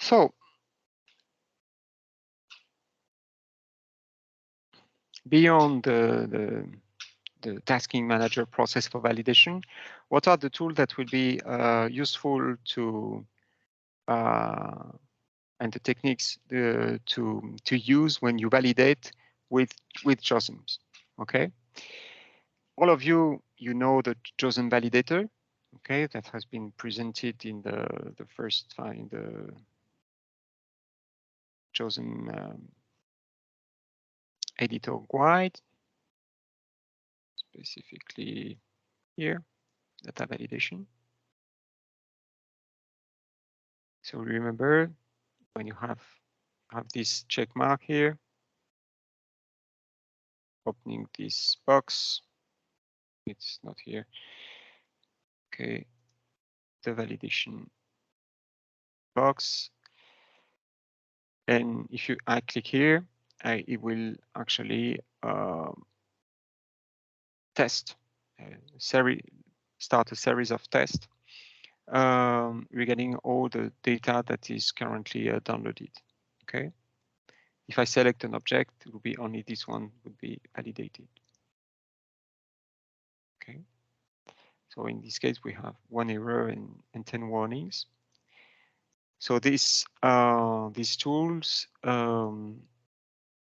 So beyond the tasking manager process for validation, what are the tools that will be useful to and the techniques to use when you validate with JOSMs? Okay, all of you know the JOSM validator. Okay, that has been presented in the first in the JOSM editor guide, specifically here, data validation. So remember, when you have this check mark here, opening this box, it's not here. Okay, the validation box, and if I click here, it will actually test start a series of tests regarding all the data that is currently downloaded. Okay, if I select an object, it will be only this one would be validated. Okay, so in this case we have 1 error and 10 warnings. So these tools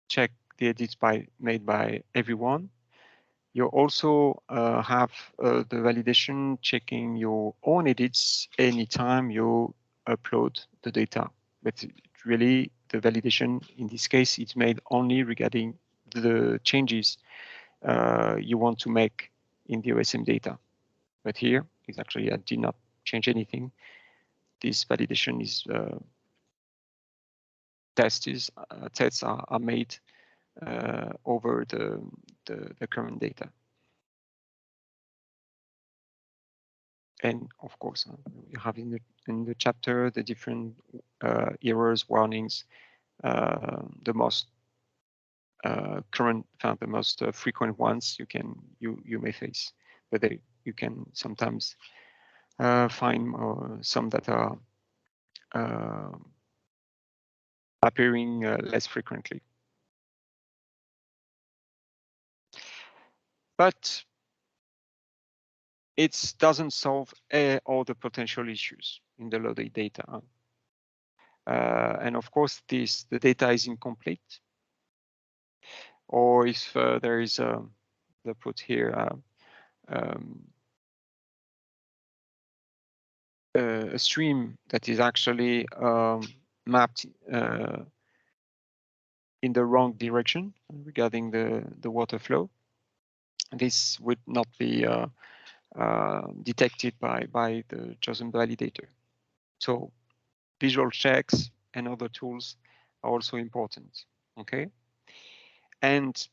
check the edits made by everyone. You also have the validation checking your own edits anytime you upload the data. But really, the validation in this case is made only regarding the changes you want to make in the OSM data. But here, it's actually I did not change anything. This validation is tests are made over the current data. And of course, you have in the chapter the different errors, warnings, the most the most frequent ones you may face, but you can sometimes find some that are appearing less frequently. But it doesn't solve all the potential issues in the loaded data. And of course, the data is incomplete, or if there is they put here a stream that is actually mapped in the wrong direction regarding the water flow, this would not be detected by the JOSM validator. So visual checks and other tools are also important. Okay, and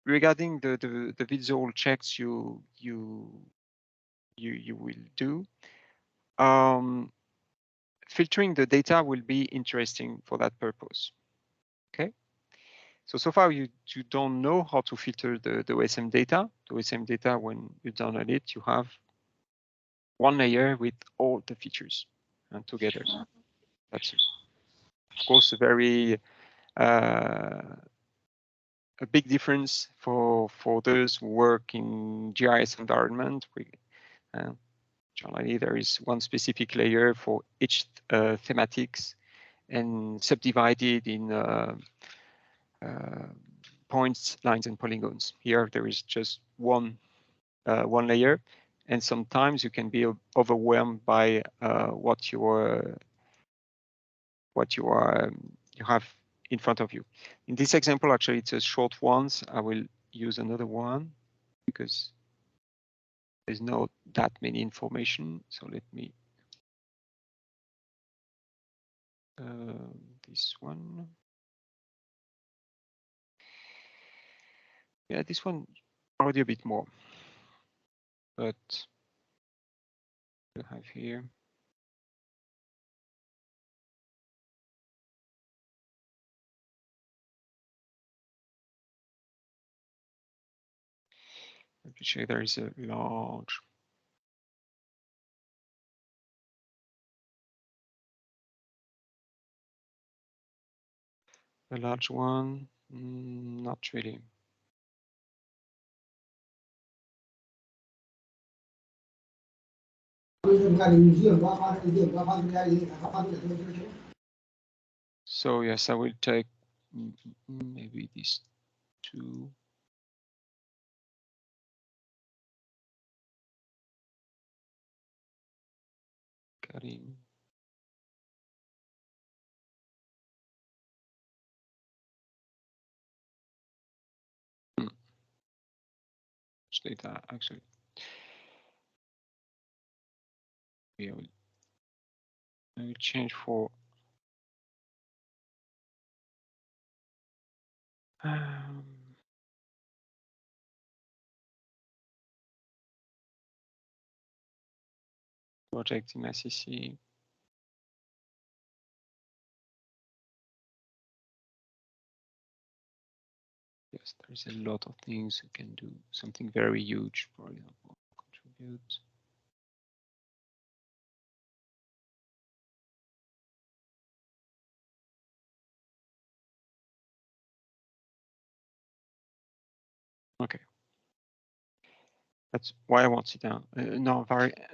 regarding the visual checks you will do, filtering the data will be interesting for that purpose. Okay, so far you don't know how to filter the OSM data. The OSM data, when you download it, you have one layer with all the features and together. That's, of course, a very a big difference for those who work in GIS environment. Generally, there is one specific layer for each thematics and subdivided in points, lines, and polygons. Here, there is just one layer, and sometimes you can be overwhelmed by what you have in front of you. In this example, actually, it's a short one. I will use another one because there's not that many information. So let me this one. Yeah, this one already a bit more, but we have here. Let me show there is a large. A large one, not really. So yes, I will take maybe these two. Karim. Data actually. I will change for project in ICC. Yes, there's a lot of things you can do. Something very huge, for example, contribute. Okay. That's why I want it down. An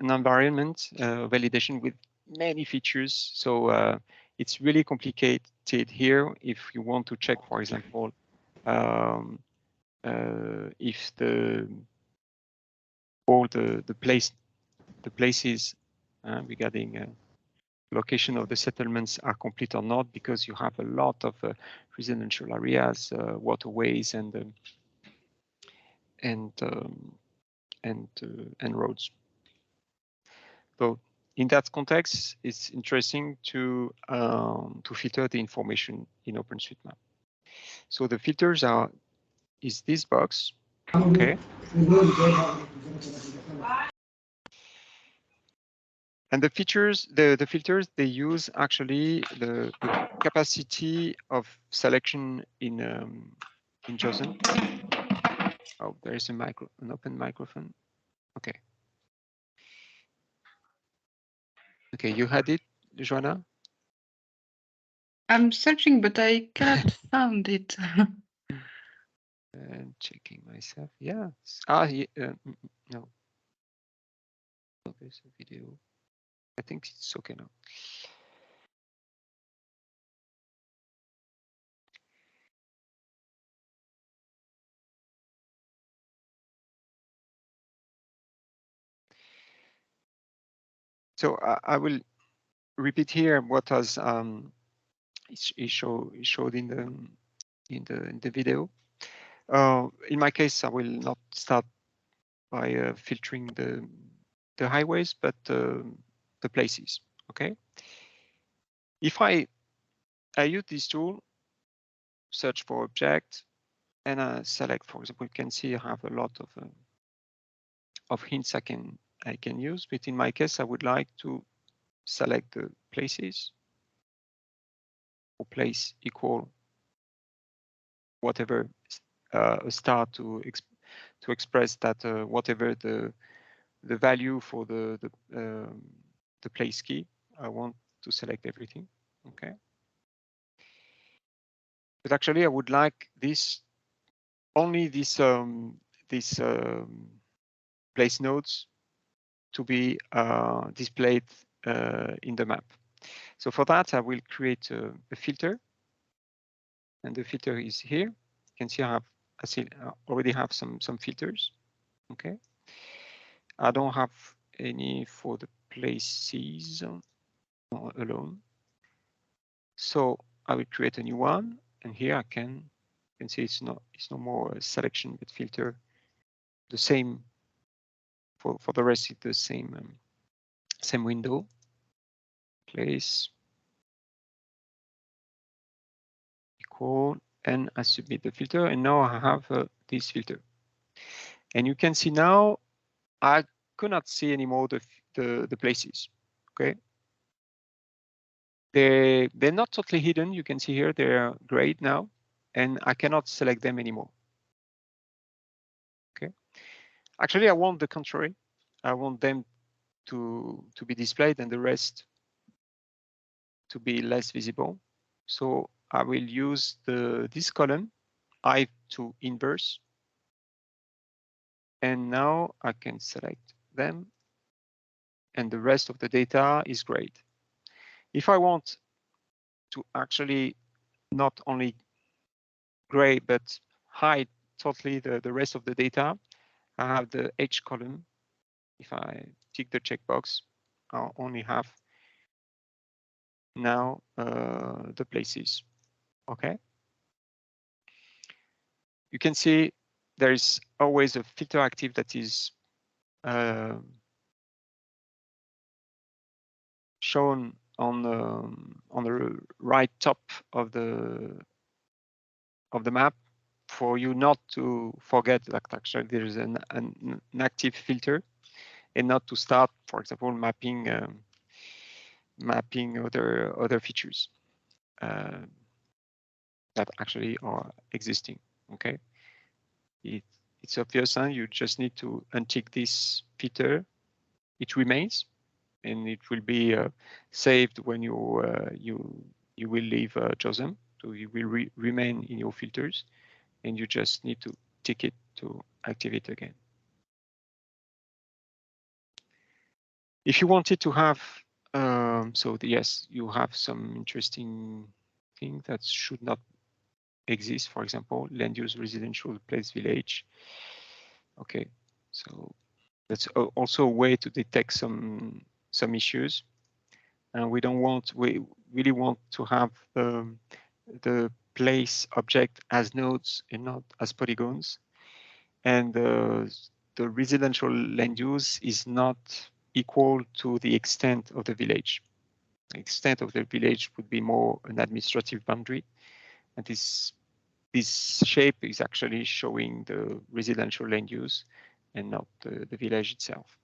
environment validation with many features. So it's really complicated here if you want to check, for example, if all the places regarding location of the settlements are complete or not, because you have a lot of residential areas, waterways, and roads. So in that context, it's interesting to filter the information in OpenStreetMap. So the filters is this box, okay? And the features, the filters, they use actually the capacity of selection in JOSM. Oh, there is an open microphone. Okay. Okay, you had it, Joanna? I'm searching, but I cannot find it. And checking myself. Yeah. No. Oh, there's a video. I think it's okay now. So I will repeat here what was it showed in the video. In my case, I will not start by filtering the highways, but the places. Okay. If I use this tool, search for object, and select, for example, you can see I have a lot of hints I can use. But in my case, I would like to select the places, or place equal whatever a star to express that whatever the value for the place key. I want to select everything. Okay. But actually, I would like this only this place nodes to be displayed in the map. So for that, I will create a filter, and the filter is here. You can see I already have some filters. Okay. I don't have any for the places alone. So I will create a new one, and here I can see it's no more a selection but filter. The same for the rest, it's the same window. Place equal, and I submit the filter, and now I have this filter. And you can see now I could not see anymore the places. Okay. They're not totally hidden. You can see here they're gray now, and I cannot select them anymore. Okay. Actually, I want the contrary. I want them to be displayed and the rest to be less visible. So I will use this column, I to inverse. And now I can select them, and the rest of the data is great. If I want to actually not only gray, but hide totally the rest of the data, I have the H column. If I tick the checkbox, I'll only have now the places. Okay. You can see there is always a filter active that is shown on the right top of the map, for you not to forget that actually there is an active filter, and not to start, for example, mapping other features that actually are existing. Okay, it's obvious, and you just need to untick this filter. It remains, and it will be saved when you will leave JOSM. So you will remain in your filters, and you just need to tick it to activate again. If you wanted to have, yes, you have some interesting thing that should not exist. For example, land use residential place village. Okay, so that's also a way to detect some issues. And we really want to have the place object as nodes and not as polygons. And the residential land use is not equal to the extent of the village. The extent of the village would be more an administrative boundary. And this shape is actually showing the residential land use and not the village itself.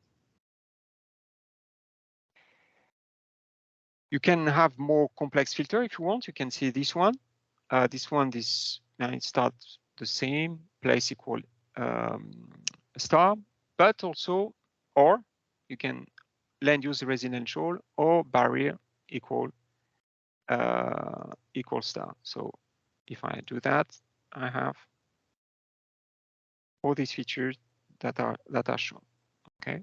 You can have more complex filter if you want. You can see this one. It starts the same, place equal star, but also, or you can land use residential or barrier equal star. So if I do that, I have all these features that are shown. Okay.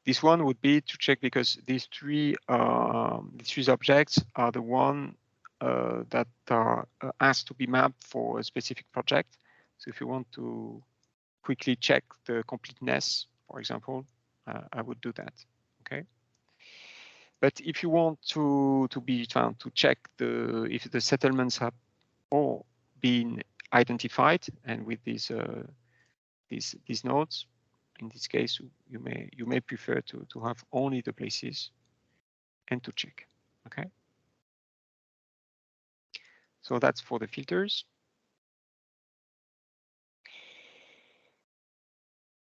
This one would be to check, because these three objects are the one that are asked to be mapped for a specific project. So if you want to quickly check the completeness, for example, I would do that. Okay. But if you want to check if the settlements have all been identified, and with these nodes, in this case, you may prefer to have only the places and to check. Okay. So that's for the filters.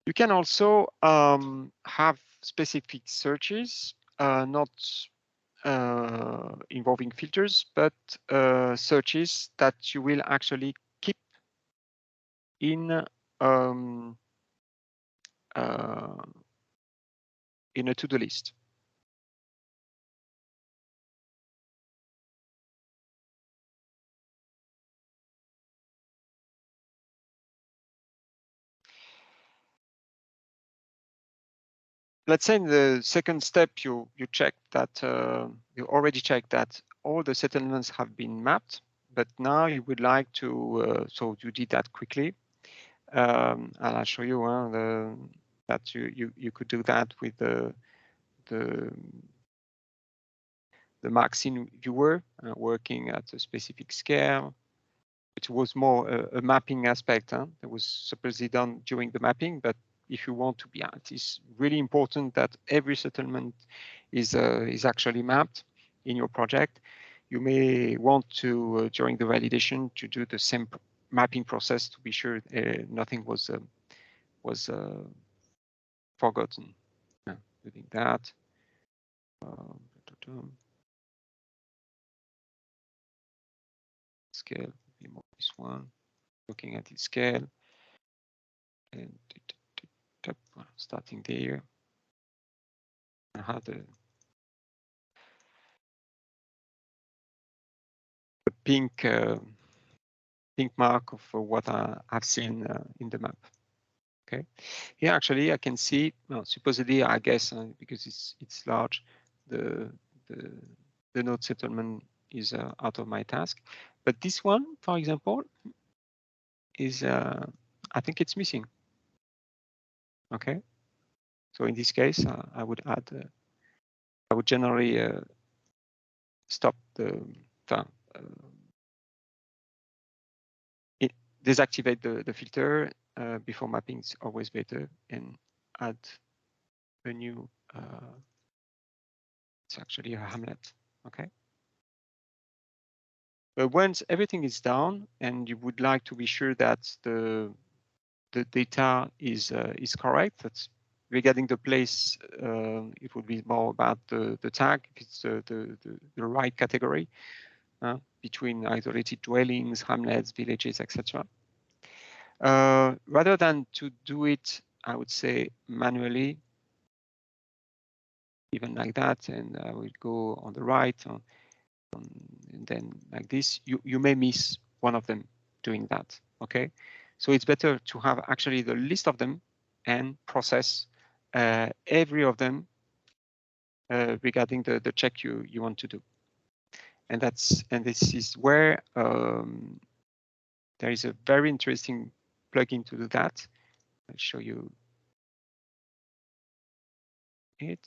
You can also have specific searches, not involving filters, but searches that you will actually keep in a to-do list. Let's say in the second step, you check that you already checked that all the settlements have been mapped, but now you would like to, so you did that quickly. And I'll show you that you could do that with the Maxine viewer, working at a specific scale. It was more a mapping aspect that was supposedly done during the mapping, but if you want to be it is really important that every settlement is actually mapped in your project. You may want to during the validation to do the same mapping process to be sure nothing was forgotten. Doing that. Scale be more this one. Looking at its scale and starting there. I have pink mark of what I've seen in the map. Okay, here actually I can see, well, supposedly I guess because it's large, the node settlement is out of my task. But this one, for example, is I think it's missing. Okay, so in this case, I would add, I would generally stop the deactivate the filter before mapping is always better, and add a new. It's actually a hamlet. Okay. But once everything is down and you would like to be sure that the data is correct, that's regarding the place, it would be more about the tag, if it's the right category between isolated dwellings, hamlets, villages, etc. Rather than to do it, I would say manually, even like that, and I will go on the right, and then like this, you may miss one of them doing that. Okay, so it's better to have actually the list of them and process every of them regarding the check you want to do. And this is where there is a very interesting plugin to do that. I'll show you it.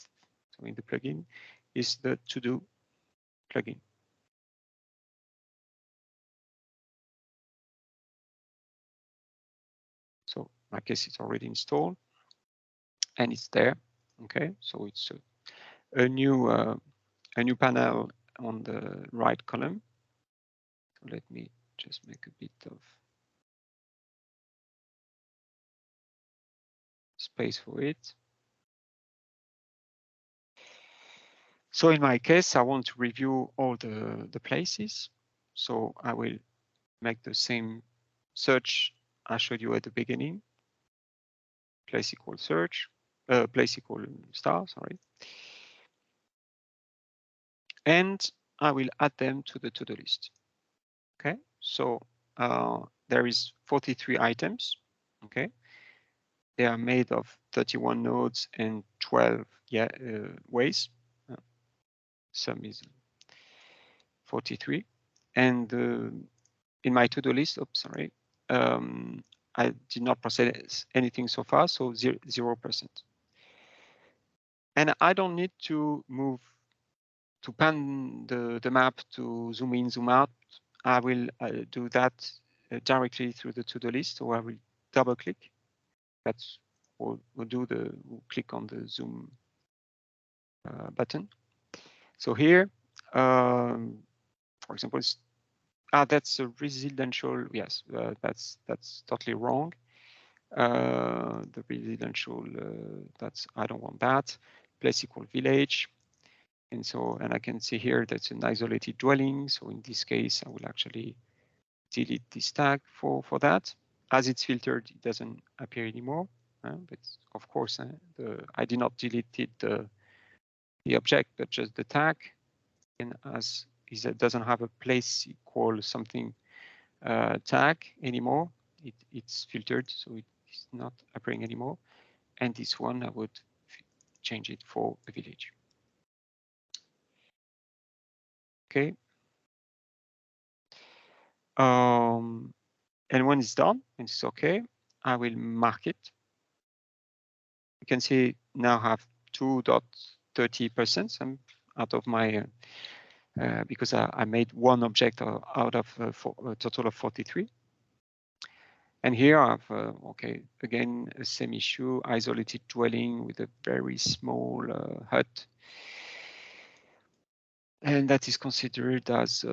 So in the plugin is the to-do plugin. So I guess it's already installed and it's there. Okay, so it's a new panel on the right column. So let me just make a bit of space for it. So in my case, I want to review all the places. So I will make the same search I showed you at the beginning. Place equal search, place equal star, sorry. And I will add them to the to-do list. Okay, so there is 43 items. Okay, they are made of 31 nodes and 12 ways. Sum is 43. And in my to-do list, oops, sorry, I did not process anything so far, so 0%. And I don't need to move to pan the map to zoom in, zoom out. I will do that directly through the to-do list, so I will double click. That's we'll click on the zoom button. So here, for example, that's a residential. Yes, that's totally wrong. The residential, I don't want that. Place equal village. And I can see here that's an isolated dwelling. So in this case, I will actually delete this tag for that. As it's filtered, it doesn't appear anymore. But of course, I did not delete the object, but just the tag. And as it doesn't have a place equal something tag anymore, it's filtered, so it's not appearing anymore. And this one, I would change it for a village. Okay. And when it's done, and it's okay, I will mark it. You can see now have 2.30% out of my, because I made one object out of a total of 43. And here I have, okay, again, the same issue, isolated dwelling with a very small hut. And that is considered as,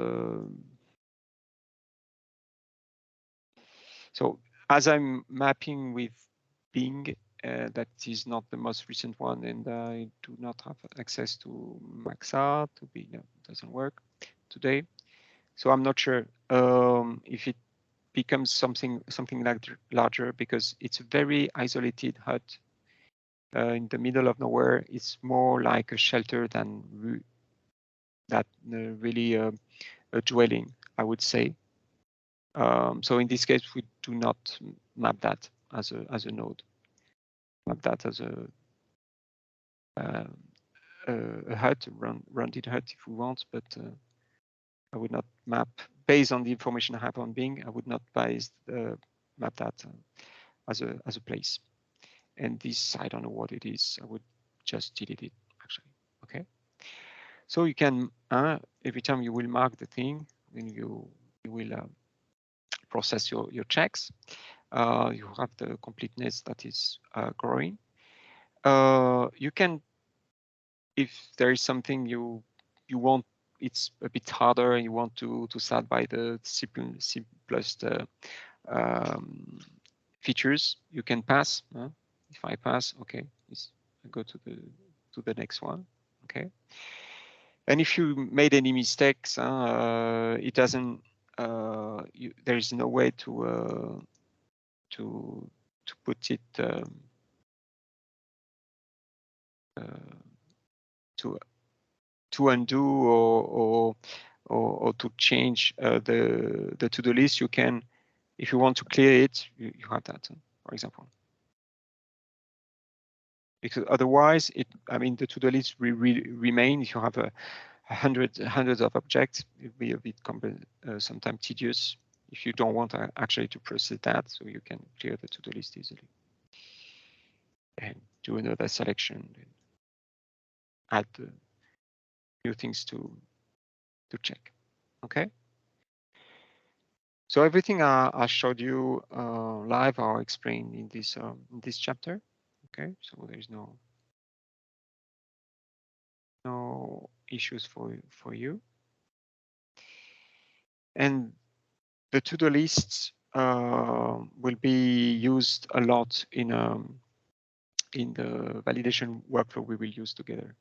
so as I'm mapping with Bing, that is not the most recent one, and I do not have access to Maxa to be, no, it doesn't work today. So I'm not sure if it becomes something like larger, because it's a very isolated hut in the middle of nowhere. It's more like a shelter than really a dwelling. I would say. So in this case, we do not map that as a node. Map that as a HUD, rounded HUD if we want, but I would not map based on the information I have on Bing. I would not map that as a place. And this, I don't know what it is. I would just delete it actually. Okay. So you can every time you will mark the thing, then you will process your checks. You have the completeness that is growing. You can, if there is something you want, it's a bit harder, and you want to start by the simplest features, you can pass. If I pass, okay, I go to the next one. Okay. And if you made any mistakes, it doesn't. There is no way to put it to undo or to change the to-do list. You can, if you want to clear it, you have that, for example. Because otherwise, the to-do list will remain. If you have hundreds of objects, it will be a bit sometimes tedious if you don't want actually to process that. So you can clear the to-do list easily and do another selection and add new things to check. Okay. So everything I showed you live or explained in this chapter. Okay. So there's no issues for you. And the to-do lists will be used a lot in the validation workflow we will use together.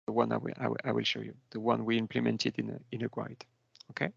The one I will show you, the one we implemented in a guide. Okay.